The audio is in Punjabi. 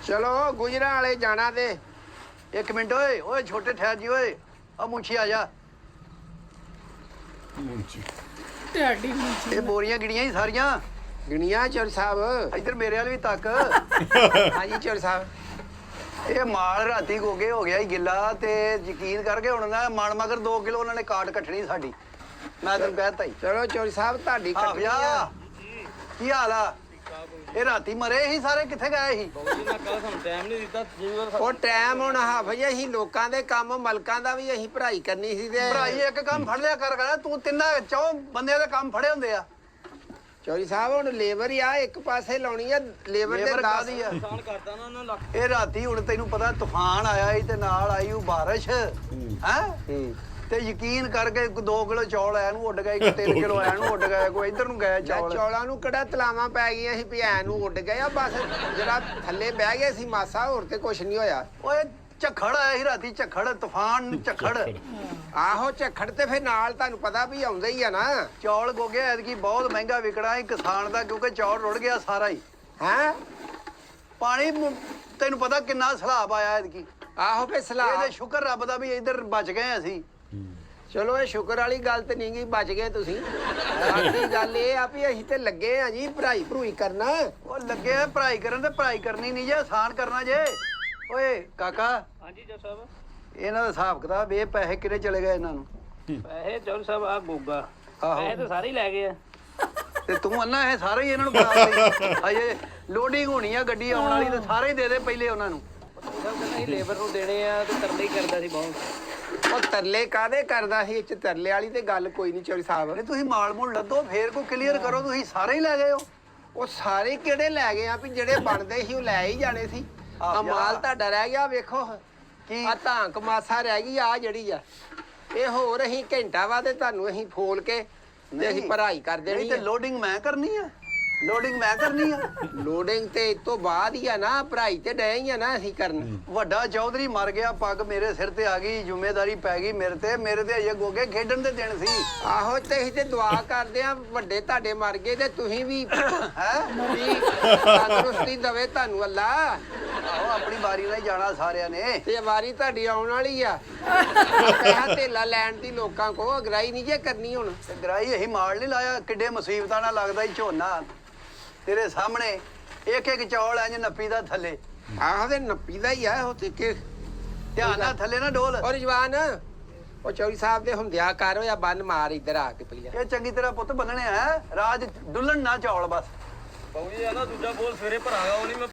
चलो गुजरा वाले जाना दे। एक मिनट ओए ओए छोटे ठहर जी ओए अब मुंशी आ जा ਢਾਡੀ ਮੁੰਚੀ ਇਹ ਬੋਰੀਆਂ ਗਿਣੀਆਂ ਹੀ ਸਾਰੀਆਂ गिनिया चोर साहब। ਇੱਧਰ ਮੇਰੇ ਵਾਲ ਵੀ ਤੱਕ हाँ जी चोर साहब। ਇਹ ਮਾਲ ਰਾਤੀ ਗੋਗੇ ਹੋ ਗਿਆ ਹੀ ਗਿੱਲਾ ਤੇ ਯਕੀਨ ਕਰਕੇ ਹੁਣ ਨਾ ਮਣ ਮਗਰ 2 ਕਿਲੋ ਉਹਨਾਂ ਨੇ ਕਾਟ ਕੱਟਣੀ ਸਾਡੀ ਮੈਂ ਤੈਨੂੰ ਕਹਿਤਾ ਹੀ चलो चोर साहब ताड़ी कटनी ਹਾਫਿਆ आ। ਕੀ ਹਾਲ ਆ ਇਹ ਰਾਤੀ ਮਰੇ ਸੀ ਸਾਰੇ ਕਿੱਥੇ ਗਏ ਸੀ ਉਹ ਟਾਈਮ ਹੁਣ ਹਾਫਜ ਅਸੀਂ ਲੋਕਾਂ ਦੇ ਕੰਮ ਮਲਕਾਂ ਦਾ ਵੀ ਅਸੀਂ ਭਰਾਈ ਕਰਨੀ ਸੀ ਤੇ ਭਰਾਈ ਇੱਕ ਕੰਮ ਫੜ ਲਿਆ ਕਰ ਤੂੰ ਤਿੰਨਾਂ ਚੌ ਬੰਦਿਆਂ ਦੇ ਕੰਮ ਫੜੇ ਹੁੰਦੇ ਆ ਚੋਰੀ ਸਾਹਿਬ ਹੁਣ ਲੇਬਰ ਹੀ ਆ ਇੱਕ ਪਾਸੇ ਲਾਉਣੀ ਆ ਲੇਬਰ ਦੇ ਲੇਬਰ 10 ਕਾਹਦੀ ਆ ਇਹ ਰਾਤੀ ਹੁਣ ਤੈਨੂੰ ਪਤਾ ਤੂਫਾਨ ਆਇਆ ਸੀ ਤੇ ਨਾਲ ਆਈ ਉਹ ਬਾਰਿਸ਼ ਹੈ ਤੇ ਯਕੀਨ ਕਰਕੇ 2 ਕਿਲੋ ਚੌਲ ਐ ਨੂੰ ਉੱਡ ਗਏ 3 ਕਿਲੋ ਐ ਨੂੰ ਉੱਡ ਗਏ ਕੋਈ ਇੱਧਰ ਨੂੰ ਗਏ ਚੌਲ ਚੌਲਾਂ ਨੂੰ ਕਿਹੜਾ ਤਲਾਵਾਂ ਪੈ ਗਈਆਂ ਸੀ ਵੀ ਐ ਨੂੰ ਉੱਡ ਗਏ ਆ ਬਸ ਜਿਹੜਾ ਥੱਲੇ ਬਹਿ ਗਏ ਸੀ ਮਾਸਾ ਹੋਰ ਤੇ ਕੁਛ ਨਹੀਂ ਹੋਇਆ। ਓਏ ਝੱਖੜ ਆਇਆ ਸੀ ਰਾਤੀ ਝੱਖੜ ਤੂਫਾਨ ਝੱਖੜ ਆਹੋ ਝੱਖੜ ਤੇ ਫਿਰ ਨਾਲ ਤੁਹਾਨੂੰ ਪਤਾ ਵੀ ਆਉਂਦਾ ਹੀ ਆ ਨਾ। ਚੌਲ ਗੋਗੇ ਐਤਕੀ ਬਹੁਤ ਮਹਿੰਗਾ ਵਿਕਣਾ ਸੀ ਕਿਸਾਨ ਦਾ ਕਿਉਂਕਿ ਚੌਲ ਰੁੜ ਗਿਆ ਸਾਰਾ ਹੀ ਹੈਂ ਪਾਣੀ ਤੈਨੂੰ ਪਤਾ ਕਿੰਨਾ ਸਲਾਬ ਆਇਆ ਐਤਕੀ ਆਹੋ ਫੇ ਸਲਾਹ ਇਹਦੇ ਸ਼ੁਕਰ ਰੱਬ ਦਾ ਵੀ ਇੱਧਰ ਬਚ ਗਏ ਅਸੀਂ ਚਲੋ ਇਹ ਸ਼ੁਕਰ ਵਾਲੀ ਗੱਲ ਤੇ ਨਹੀਂ ਗਈ ਬਚ ਗਏ ਤੁਸੀਂ। ਬਾਕੀ ਗੱਲ ਇਹ ਆ ਵੀ ਅਸੀਂ ਤੇ ਲੱਗੇ ਆ ਜੀ ਭਰਾਈ ਭਰੂਈ ਕਰਨਾ। ਉਹ ਲੱਗੇ ਆ ਪੜ੍ਹਾਈ ਕਰਨ ਤੇ ਪੜ੍ਹਾਈ ਕਰਨੀ ਨਹੀਂ ਜੇ ਆਸਾਨ ਕਰਨਾ ਜੇ ਓਏ ਕਾਕਾ ਹਾਂਜੀ ਜੱਜ ਸਾਹਿਬ ਇਹਨਾਂ ਦਾ ਹਿਸਾਬ ਕਿਤਾਬ ਇਹ ਪੈਸੇ ਕਿਹੜੇ ਚਲੇ ਗਏ ਇਹਨਾਂ ਨੂੰ ਪੈਸੇ ਜੱਜ ਸਾਹਿਬ ਆ ਗੋਗਾ ਆਹੋ ਪੈਸੇ ਤਾਂ ਸਾਰੇ ਹੀ ਲੈ ਗਏ ਆ ਤੇ ਤੂੰ ਅੰਨਾ ਇਹ ਸਾਰੇ ਹੀ ਇਹਨਾਂ ਨੂੰ ਬਣਾ ਦੇ ਅਜੇ ਲੋਡਿੰਗ ਹੋਣੀ ਆ ਗੱਡੀ ਆਉਣ ਵਾਲੀ ਤੇ ਸਾਰੇ ਹੀ ਦੇ ਦੇ ਪਹਿਲੇ ਉਹਨਾਂ ਨੂੰ ਸਭ ਕਹਿੰਦਾ ਸੀ ਲੇਬਰ ਨੂੰ ਦੇਣੇ ਆ ਤੇ ਤਰਲੇ ਹੀ ਕਰਦਾ ਸੀ ਬਹੁਤ। ਉਹ ਤਰਲੇ ਕਾਦੇ ਕਰਦਾ ਸੀ ਇਹ ਚ ਤਰਲੇ ਵਾਲੀ ਤੇ ਗੱਲ ਕੋਈ ਨਹੀਂ ਚੋਰੀ ਸਾਹਿਬ। ਅਰੇ ਤੁਸੀਂ ਮਾਲ ਮੂਲ ਲੱਦੋ ਫੇਰ ਕੋ ਕਲੀਅਰ ਕਰੋ ਤੁਸੀਂ ਸਾਰੇ ਹੀ ਲੈ ਗਏ ਹੋ ਉਹ ਸਾਰੇ ਕਿਹੜੇ ਲੈ ਗਏ ਆ ਵੀ ਜਿਹੜੇ ਬਣਦੇ ਸੀ ਉਹ ਲੈ ਹੀ ਜਾਣੇ ਸੀ। ਆਹ ਆ ਮਾਲ ਤੁਹਾਡਾ ਰਹਿ ਗਿਆ ਵੇਖੋ ਕੀ ਆ ਧਾਂਕ ਮਾਸਾ ਰਹਿ ਗਈ ਆ ਜਿਹੜੀ ਆ ਇਹ ਹੋਰ ਅਸੀਂ ਘੰਟਾ ਵਾ ਤੇ ਤੁਹਾਨੂੰ ਅਸੀਂ ਫੋਲ ਕੇ ਤੇ ਅਸੀਂ ਭਰਾਈ ਕਰ ਦੇਣੀ ਨਹੀਂ ਤੇ ਲੋਡਿੰਗ ਮੈਂ ਕਰਨੀ ਆ ਲੋਡਿੰਗ ਮੈਂ ਕਰਨੀ ਆ ਲੋਡਿੰਗ ਤੇ ਇਸ ਤੋਂ ਬਾਅਦ ਹੀ ਆ ਨਾ ਭਰਾਈ ਤੇ ਡਏ ਹੀ ਆ ਨਾ ਅਸੀਂ ਕਰਨ। ਵੱਡਾ ਚੌਧਰੀ ਮਰ ਗਿਆ ਪੱਗ ਮੇਰੇ ਸਿਰ ਤੇ ਆ ਗਈ ਜ਼ਿੰਮੇਵਾਰੀ ਪੈ ਗਈ ਮੇਰੇ ਤੇ ਅਜੇ ਗੋਗੇ ਖੇਡਣ ਦੇ ਦਿਨ ਸੀ ਆਹੋ ਤੇ ਅਸੀਂ ਤੇ ਦੁਆ ਕਰਦੇ ਆ ਵੱਡੇ ਤੁਹਾਡੇ ਮਰ ਗਏ ਤੇ ਤੁਸੀਂ ਵੀ ਹੈ ਵੀ ਤੰਦਰੁਸਤੀ ਦਵੇ ਤੁਹਾਨੂੰ ਅੱਲਾ ਆਹੋ ਆਪਣੀ ਵਾਰੀ ਨਾਲ ਹੀ ਜਾਣਾ ਸਾਰਿਆਂ ਨੇ ਤੇ ਵਾਰੀ ਤੁਹਾਡੀ ਆਉਣ ਵਾਲੀ ਆ। ਪੈਸਾ ਧੇਲਾ ਲੈਣ ਦੀ ਲੋਕਾਂ ਕੋ ਅਗਰਾਈ ਨਹੀਂ ਜੇ ਕਰਨੀ ਹੁਣ। ਤੇ ਗਰਾਈ ਅਸੀਂ ਮਾਲ ਨਹੀਂ ਲਾਇਆ ਕਿੱਡੇ ਮੁਸੀਬਤਾਂ ਨਾਲ ਲੱਗਦਾ ਹੀ ਝੋਨਾ ਤੇਰੇ ਸਾਹਮਣੇ ਇੱਕ ਇੱਕ ਚੌਲ ਐ ਨੱਪੀ ਦਾ ਥੱਲੇ ਆਹੋ ਤੇ ਨੱਪੀ ਦਾ ਹੀ ਆ ਉਹ ਤੇ ਕਿ ਧਿਆਨ ਨਾਲ ਥੱਲੇ ਨਾ ਡੋਲ ਔਰ ਜਵਾਨ ਉਹ ਚੌਰੀ ਸਾਹਿਬ ਦੇ ਹੁੰਦਿਆ ਕਰ ਹੋਇਆ ਬੰਨ ਮਾਰ ਇੱਧਰ ਆ ਕੇ ਪਹਿਲਾਂ। ਇਹ ਚੰਗੀ ਤਰ੍ਹਾਂ ਪੁੱਤ ਬੰਨਣੇ ਆ ਰਾਜ ਡੁੱਲਣ ਨਾ ਚੌਲ ਬਸ ਬਾਊ ਜੀ ਆ ਨਾ ਦੂਜਾ ਬੋਲ ਸਵੇਰੇ ਭਰਾਗਾ ਉਹ ਨਹੀਂ ਮੈਂ